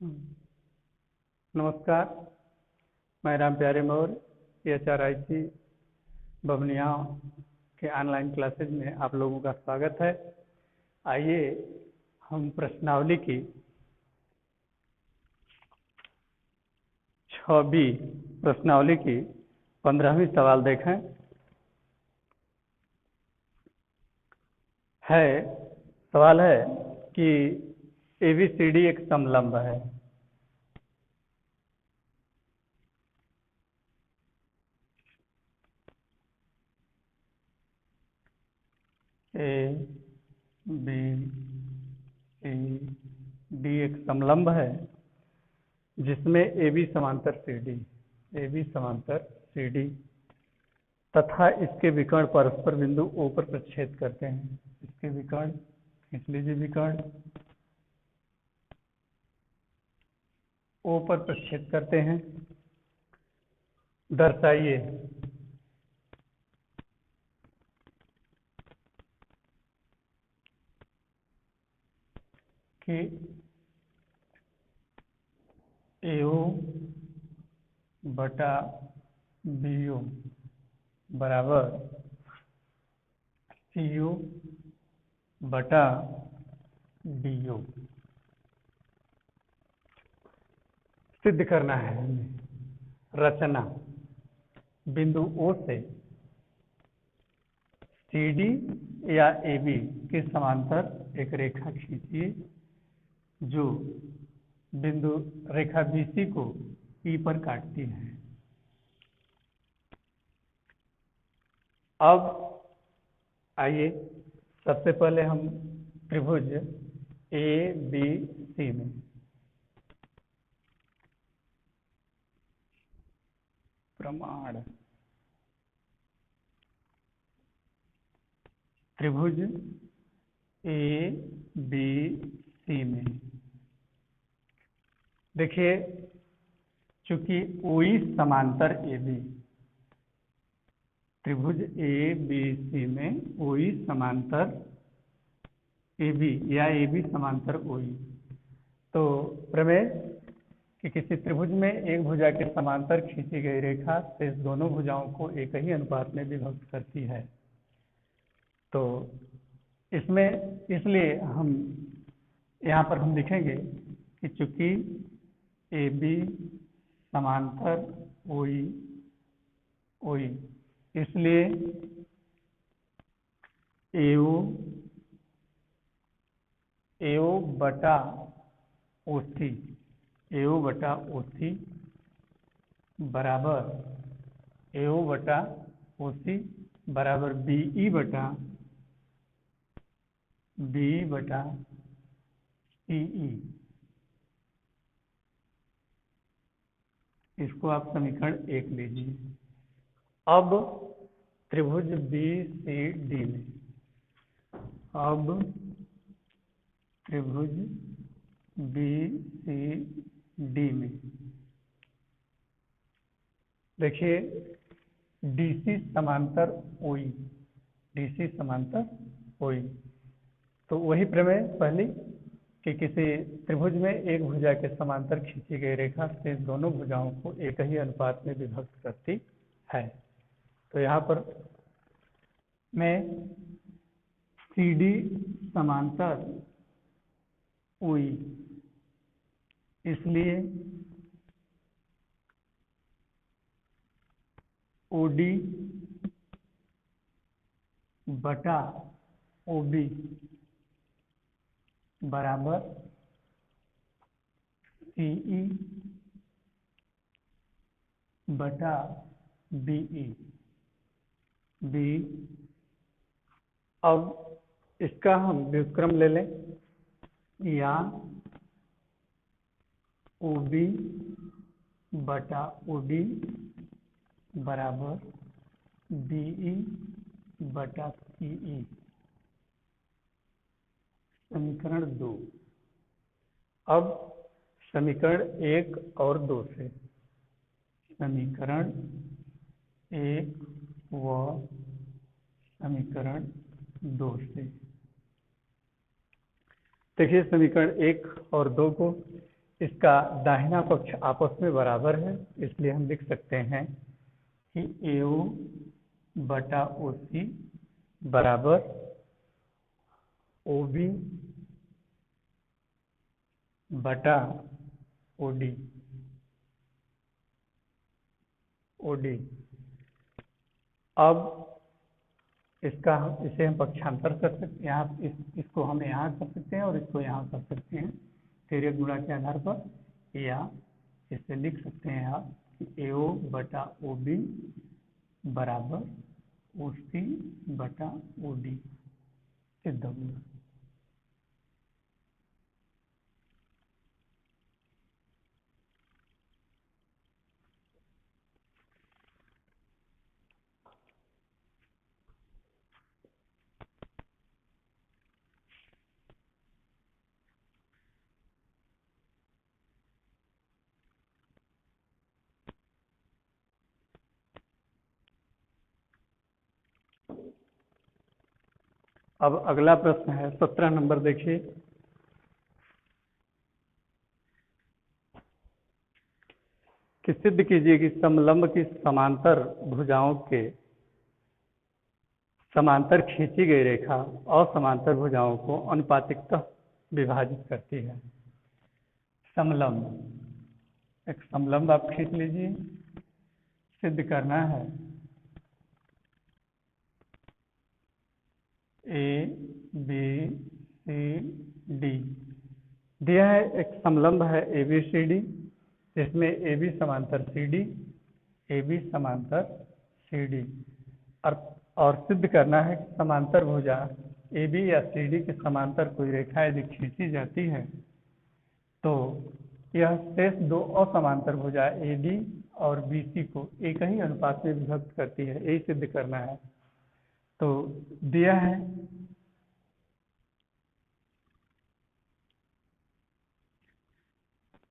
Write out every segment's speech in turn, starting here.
नमस्कार। मैं राम प्यारे मौर्य HRIC बबनिया के ऑनलाइन क्लासेज में आप लोगों का स्वागत है। आइए हम प्रश्नावली की 6B प्रश्नावली की 15वीं सवाल देखें। सवाल है कि ABCD एक समलंब है। ABCD एक समलंब है जिसमें AB समांतर CD तथा इसके विकर्ण परस्पर बिंदु O पर प्रच्छेद करते हैं। इसके विकर्ण खींच लीजिए, विकर्ण O पर प्रच्छेद करते हैं। दर्शाइए कि AO बटा BO बराबर CO बटा DO सिद्ध करना है हमें। रचना बिंदु O से CD या AB के समांतर एक रेखा खींचिए जो बिंदु रेखा BC को E पर काटती है। अब आइए सबसे पहले हम त्रिभुज ABC में प्रमाण त्रिभुज ABC में देखिए, चूंकि OE समांतर AB, त्रिभुज ABC में OE समांतर AB या AB समांतर OE, तो प्रमेय कि किसी त्रिभुज में एक भुजा के समांतर खींची गई रेखा शेष दोनों भुजाओं को एक ही अनुपात में विभक्त करती है। तो इसमें इसलिए हम यहाँ पर हम लिखेंगे कि चूंकि AB समांतर OE इसलिए AO बटा OC बराबर BE बटा CE। इसको आप समीकरण 1 लीजिए। अब त्रिभुज BCD में देखिए DC समांतर OE, तो वही प्रमेय पहली कि किसी त्रिभुज में एक भुजा के समांतर खींची गई रेखा शेष दोनों भुजाओं को एक ही अनुपात में विभक्त करती है। तो यहाँ पर मैं CD समांतर OE इसलिए OD बटा OB बराबर CE बटा BE। अब इसका हम व्युत्क्रम ले लें या OB बटा OD बराबर BE बटा CE। समीकरण 2। अब समीकरण 1 और 2 से, समीकरण 1 व समीकरण 2 से देखिए, समीकरण 1 और 2 को इसका दाहिना पक्ष आपस में बराबर है, इसलिए हम लिख सकते हैं कि AO बटा OC बराबर OB बटा OD। अब इसे हम पक्षांतर कर सकते हैं, यहाँ इसको हम यहाँ कर सकते हैं और इसको यहाँ कर सकते हैं तिर्यक गुणा के आधार पर, या इसे लिख सकते हैं आप कि AO बटा OB बराबर OC बटा OD सिद्ध होगा। अब अगला प्रश्न है 17 नंबर, देखिए। कि सिद्ध कीजिए कि समलंब की समांतर भुजाओं के समांतर खींची गई रेखा असमांतर भुजाओं को अनुपातिकतः विभाजित करती है। समलंब, एक समलंब आप खींच लीजिए, सिद्ध करना है ABCD दिया है। एक समलंब है ABCD जिसमें AB समांतर CD, AB समांतर CD, और सिद्ध करना है कि समांतर भुजा AB या CD के समांतर कोई रेखा यदि खींची जाती है तो यह शेष दो असमांतर भुजा AD और BC को एक ही अनुपात में विभक्त करती है, यही सिद्ध करना है। तो दिया है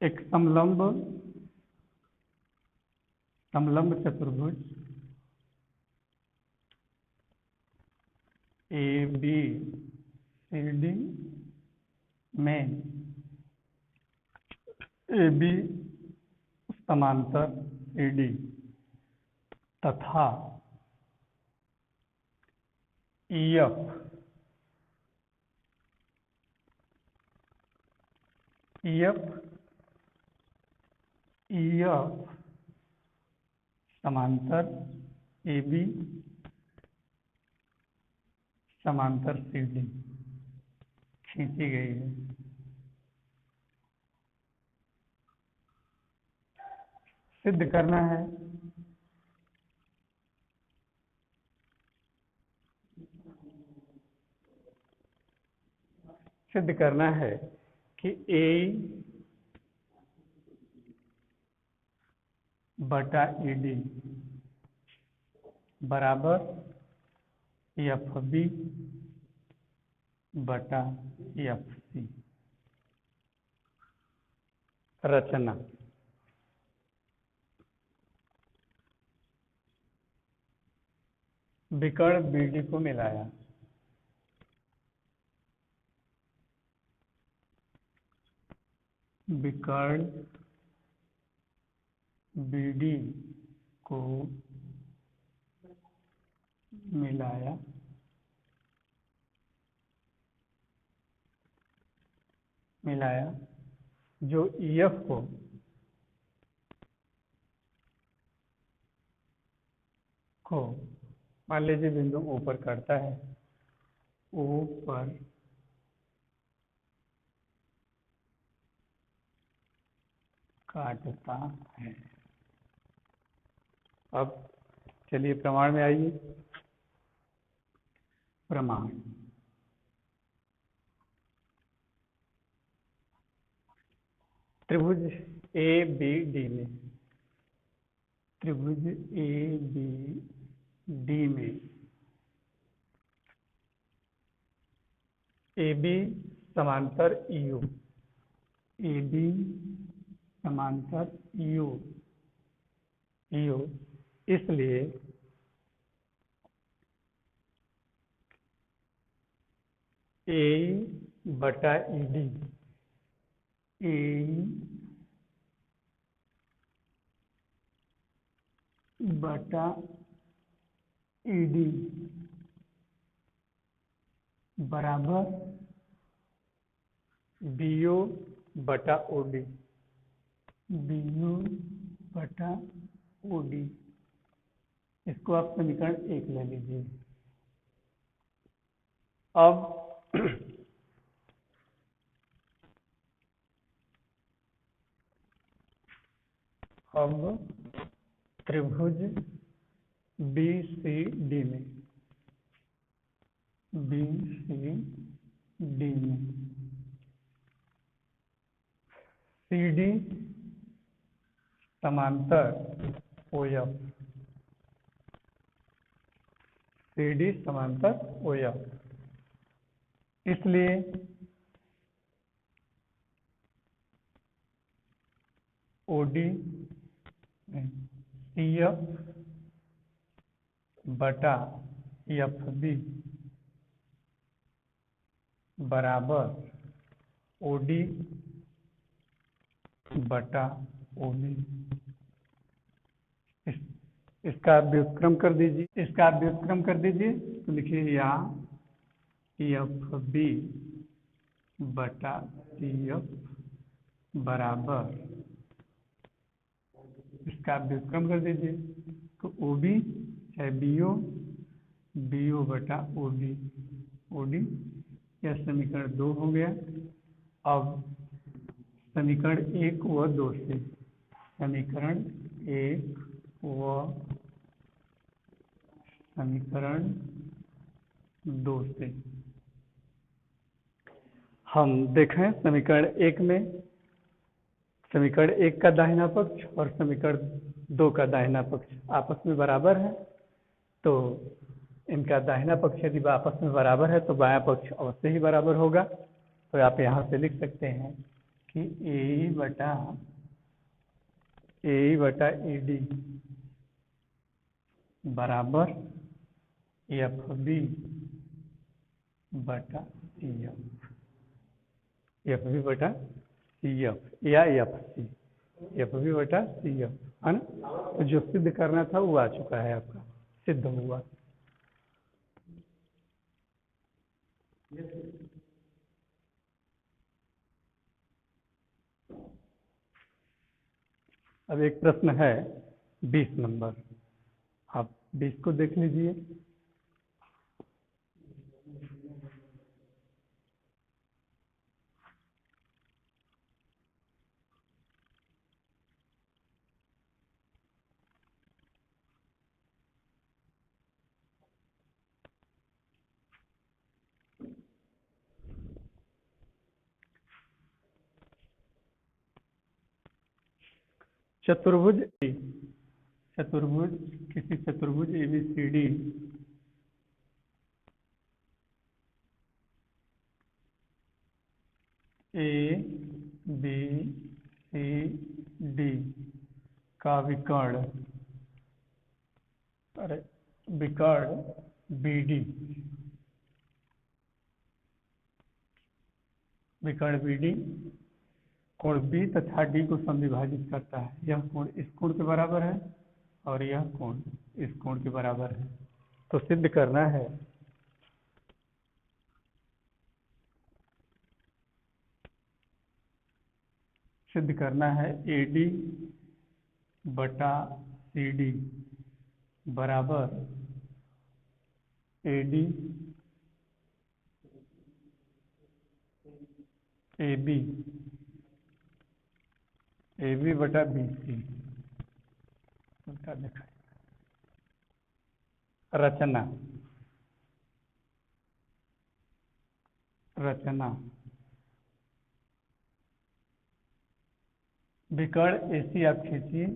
एक समलंब चतुर्भुज ABCD में AB समांतर CD तथा EF समांतर AB समांतर CD खींची गई है। सिद्ध करना है कि A बटा ED बराबर FB बटा FC। रचना, विकर्ण BD को मिलाया, विकर्ण BD को मिलाया, जो EF को मान लीजिए बिंदु O पर काटता है, O पर काटता है। अब चलिए प्रमाण में आइए। प्रमाण, त्रिभुज ABD में, त्रिभुज ABD में AB समांतर EU, AB समांतर EU, इसलिए A बटा ED, बटा ईडी बराबर बीओ बटा ओडी, बीओ बटा ओडी। इसको आप समीकरण 1 ले लीजिए। अब त्रिभुज BCD में CD समांतर OF, CD समांतर OF। इसलिए OD CF बटा FB बराबर OD बटा OB। इसका आप व्युत्क्रम कर दीजिए, तो लिखिए यहाँ FB बटा CF बराबर, इसका आप व्युत्क्रम कर दीजिए, तो OB है BO बटा OD। यह समीकरण 2 हो गया। अब समीकरण 1 व 2 से, समीकरण 2 से हम देखें समीकरण 1 में, समीकरण 1 का दाहिना पक्ष और समीकरण 2 का दाहिना पक्ष आपस में बराबर है। तो इनका दाहिना पक्ष यदि आपस में बराबर है तो बायां पक्ष अवश्य ही बराबर होगा। तो आप यहाँ से लिख सकते हैं कि AE बटा ED बराबर FB बटा CF, FB बटा CF या FB बटा CF, है ना। तो जो सिद्ध करना था वो आ चुका है, आपका सिद्ध हुआ। अब एक प्रश्न है 20 नंबर, आप 20 को देख लीजिए। चतुर्भुज किसी चतुर्भुज ABCD ABCD का विकर्ण BD कोण B तथा D को समविभाजित करता है। यह कोण इस कोण के बराबर है और यह कोण इस कोण के बराबर है। तो सिद्ध करना है AD बटा CD बराबर AD AB बटा BC। रचना विकर्ण AC आप खींचिए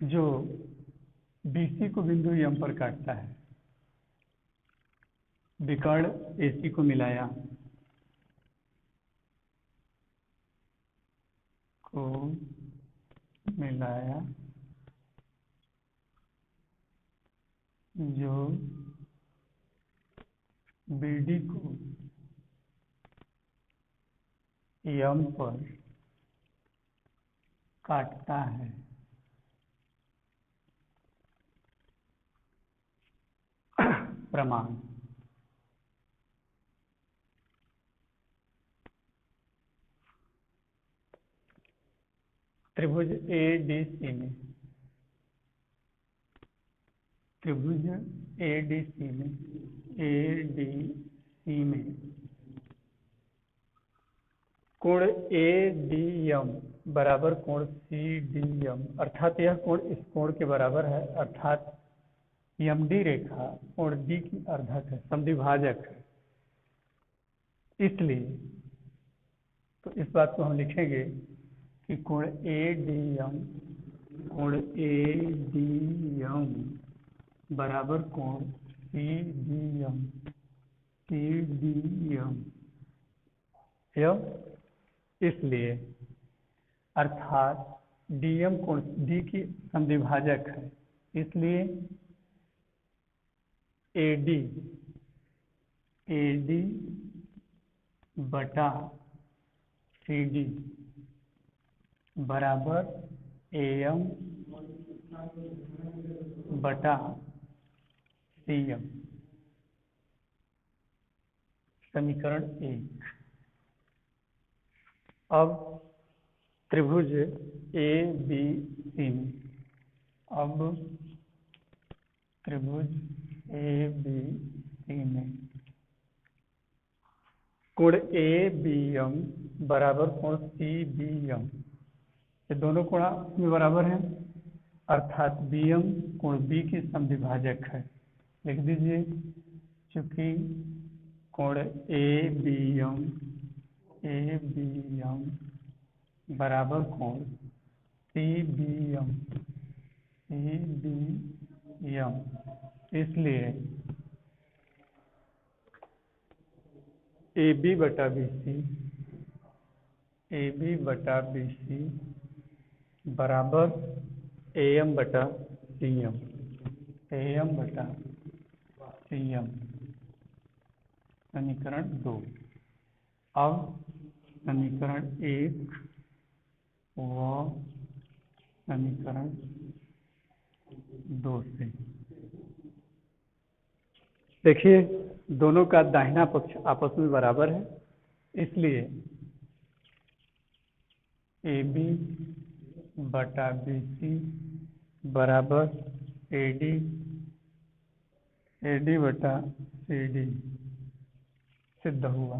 जो BC को बिंदु M पर काटता है। विकर्ण AC को मिलाया जो BD को M पर काटता है। प्रमाण। त्रिभुज एडीसी में कोण एडीएम बराबर कोण सीडीएम, अर्थात यह कोण इस कोण के बराबर है, अर्थात एमडी रेखा कोण डी की अर्धक है, समद्विभाजक है। इसलिए तो इस बात को हम लिखेंगे कि कोण एडीएम बराबर कोण सीडीएम इसलिए अर्थात डीएम कोण डी की समद्विभाजक है, इसलिए एडी बटा सीडी बराबर एएम बटा सीएम। समीकरण 1। अब त्रिभुज एबीसी में कोण एबीएम बराबर कोण सीबीएम, ये दोनों कोण में बराबर हैं, अर्थात बीएम कोण बी की समद्विभाजक है। लिख दीजिए, चूंकि कोण एबीएम बराबर कोण सीबीएम इसलिए AB बटा BC बराबर AM बटा CM। समीकरण 2। अब समीकरण 1 व समीकरण 2 से देखिए, दोनों का दाहिना पक्ष आपस में बराबर है, इसलिए AB बटा BC बराबर AD बटा CD सिद्ध हुआ।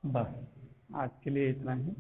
बस आज के लिए इतना ही।